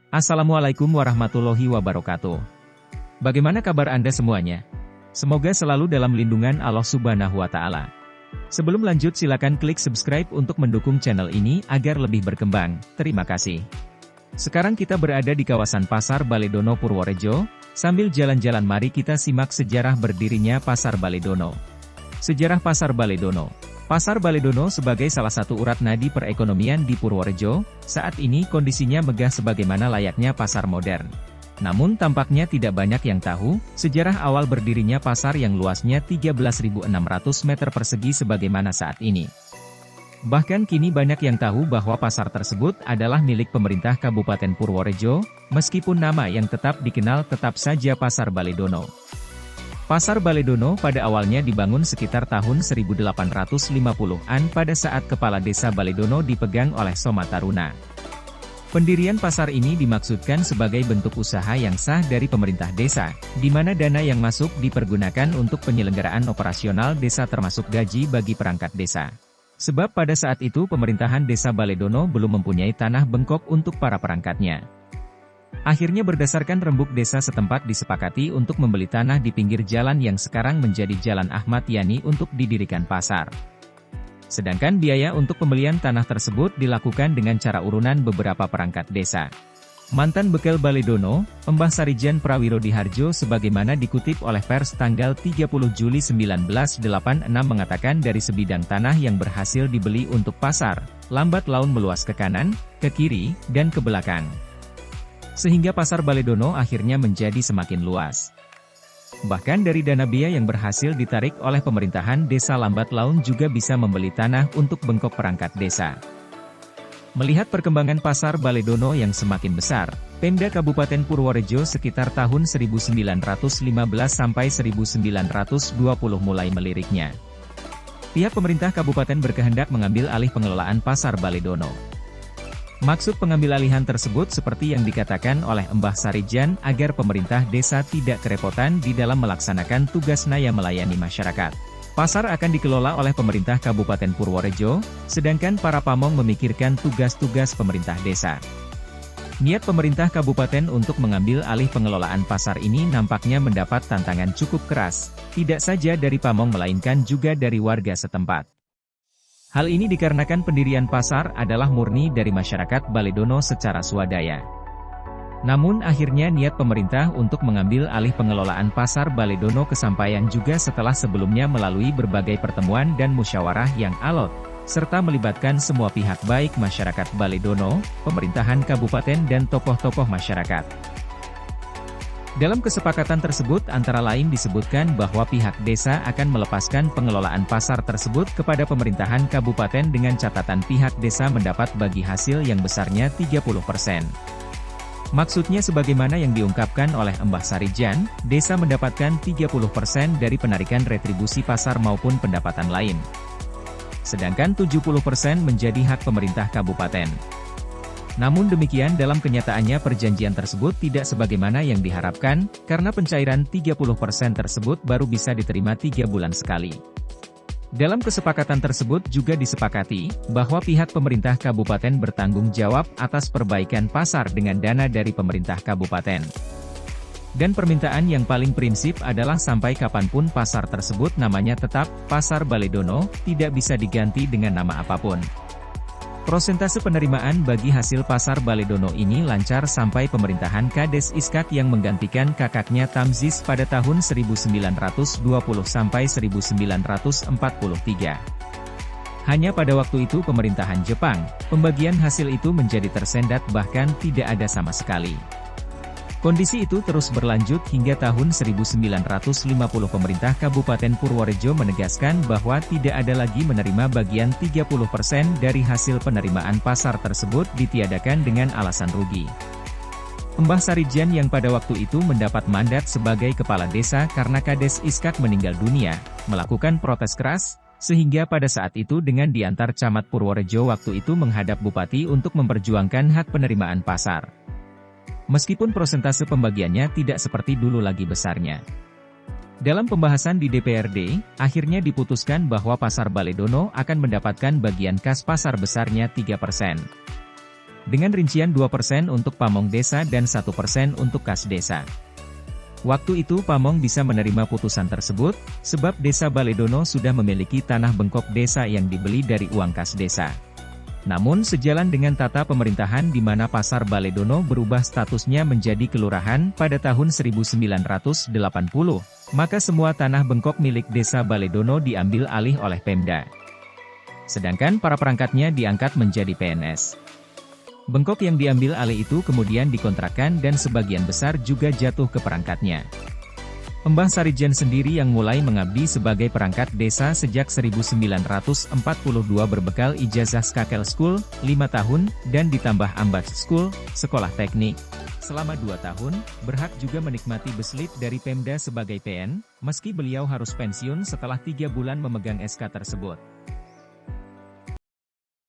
Assalamualaikum warahmatullahi wabarakatuh. Bagaimana kabar Anda semuanya? Semoga selalu dalam lindungan Allah Subhanahu wa Ta'ala. Sebelum lanjut, silakan klik subscribe untuk mendukung channel ini agar lebih berkembang. Terima kasih. Sekarang kita berada di kawasan Pasar Baledono Purworejo. Sambil jalan-jalan, mari kita simak sejarah berdirinya Pasar Baledono. Sejarah Pasar Baledono. Pasar Baledono sebagai salah satu urat nadi perekonomian di Purworejo, saat ini kondisinya megah sebagaimana layaknya pasar modern. Namun tampaknya tidak banyak yang tahu, sejarah awal berdirinya pasar yang luasnya 13.600 meter persegi sebagaimana saat ini. Bahkan kini banyak yang tahu bahwa pasar tersebut adalah milik pemerintah Kabupaten Purworejo, meskipun nama yang tetap dikenal tetap saja Pasar Baledono. Pasar Baledono pada awalnya dibangun sekitar tahun 1850-an pada saat Kepala Desa Baledono dipegang oleh Soma Taruna. Pendirian pasar ini dimaksudkan sebagai bentuk usaha yang sah dari pemerintah desa, di mana dana yang masuk dipergunakan untuk penyelenggaraan operasional desa termasuk gaji bagi perangkat desa. Sebab pada saat itu pemerintahan desa Baledono belum mempunyai tanah bengkok untuk para perangkatnya. Akhirnya berdasarkan rembuk desa setempat disepakati untuk membeli tanah di pinggir jalan yang sekarang menjadi Jalan Ahmad Yani untuk didirikan pasar. Sedangkan biaya untuk pembelian tanah tersebut dilakukan dengan cara urunan beberapa perangkat desa. Mantan bekel Baledono, Mbah Sarijan Prawirodiharjo sebagaimana dikutip oleh pers tanggal 30 Juli 1986 mengatakan dari sebidang tanah yang berhasil dibeli untuk pasar, lambat laun meluas ke kanan, ke kiri, dan ke belakang. Sehingga Pasar Baledono akhirnya menjadi semakin luas. Bahkan dari dana biaya yang berhasil ditarik oleh pemerintahan desa lambat laun juga bisa membeli tanah untuk bengkok perangkat desa. Melihat perkembangan Pasar Baledono yang semakin besar, Pemda Kabupaten Purworejo sekitar tahun 1915 sampai 1920 mulai meliriknya. Pihak pemerintah kabupaten berkehendak mengambil alih pengelolaan Pasar Baledono. Maksud pengambilalihan tersebut seperti yang dikatakan oleh Mbah Sarijan agar pemerintah desa tidak kerepotan di dalam melaksanakan tugasnya melayani masyarakat. Pasar akan dikelola oleh pemerintah Kabupaten Purworejo, sedangkan para pamong memikirkan tugas-tugas pemerintah desa. Niat pemerintah kabupaten untuk mengambil alih pengelolaan pasar ini nampaknya mendapat tantangan cukup keras, tidak saja dari pamong melainkan juga dari warga setempat. Hal ini dikarenakan pendirian pasar adalah murni dari masyarakat Baledono secara swadaya. Namun akhirnya niat pemerintah untuk mengambil alih pengelolaan Pasar Baledono kesampaian juga setelah sebelumnya melalui berbagai pertemuan dan musyawarah yang alot, serta melibatkan semua pihak baik masyarakat Baledono, pemerintahan kabupaten dan tokoh-tokoh masyarakat. Dalam kesepakatan tersebut antara lain disebutkan bahwa pihak desa akan melepaskan pengelolaan pasar tersebut kepada pemerintahan kabupaten dengan catatan pihak desa mendapat bagi hasil yang besarnya 30%. Maksudnya sebagaimana yang diungkapkan oleh Mbah Sarijan, desa mendapatkan 30% dari penarikan retribusi pasar maupun pendapatan lain. Sedangkan 70% menjadi hak pemerintah kabupaten. Namun demikian dalam kenyataannya perjanjian tersebut tidak sebagaimana yang diharapkan, karena pencairan 30% tersebut baru bisa diterima 3 bulan sekali. Dalam kesepakatan tersebut juga disepakati, bahwa pihak pemerintah kabupaten bertanggung jawab atas perbaikan pasar dengan dana dari pemerintah kabupaten. Dan permintaan yang paling prinsip adalah sampai kapanpun pasar tersebut namanya tetap Pasar Baledono, tidak bisa diganti dengan nama apapun. Prosentase penerimaan bagi hasil Pasar Baledono ini lancar sampai pemerintahan Kades Iskak yang menggantikan kakaknya Tamziz pada tahun 1920 sampai 1943. Hanya pada waktu itu pemerintahan Jepang, pembagian hasil itu menjadi tersendat bahkan tidak ada sama sekali. Kondisi itu terus berlanjut hingga tahun 1950 pemerintah Kabupaten Purworejo menegaskan bahwa tidak ada lagi menerima bagian 30% dari hasil penerimaan pasar tersebut ditiadakan dengan alasan rugi. Mbah Sarijan yang pada waktu itu mendapat mandat sebagai kepala desa karena Kades Iskak meninggal dunia, melakukan protes keras, sehingga pada saat itu dengan diantar camat Purworejo waktu itu menghadap Bupati untuk memperjuangkan hak penerimaan pasar. Meskipun prosentase pembagiannya tidak seperti dulu lagi besarnya. Dalam pembahasan di DPRD, akhirnya diputuskan bahwa Pasar Baledono akan mendapatkan bagian kas pasar besarnya 3%. dengan rincian 2% untuk pamong desa dan 1% untuk kas desa. Waktu itu pamong bisa menerima putusan tersebut, sebab desa Baledono sudah memiliki tanah bengkok desa yang dibeli dari uang kas desa. Namun sejalan dengan tata pemerintahan di mana Pasar Baledono berubah statusnya menjadi kelurahan pada tahun 1980, maka semua tanah bengkok milik desa Baledono diambil alih oleh Pemda. Sedangkan para perangkatnya diangkat menjadi PNS. Bengkok yang diambil alih itu kemudian dikontrakkan dan sebagian besar juga jatuh ke perangkatnya. Mbah Sarijan sendiri yang mulai mengabdi sebagai perangkat desa sejak 1942 berbekal ijazah Skakel School, 5 tahun, dan ditambah Ambat School, sekolah teknik. Selama 2 tahun, berhak juga menikmati beslit dari Pemda sebagai PN, meski beliau harus pensiun setelah 3 bulan memegang SK tersebut.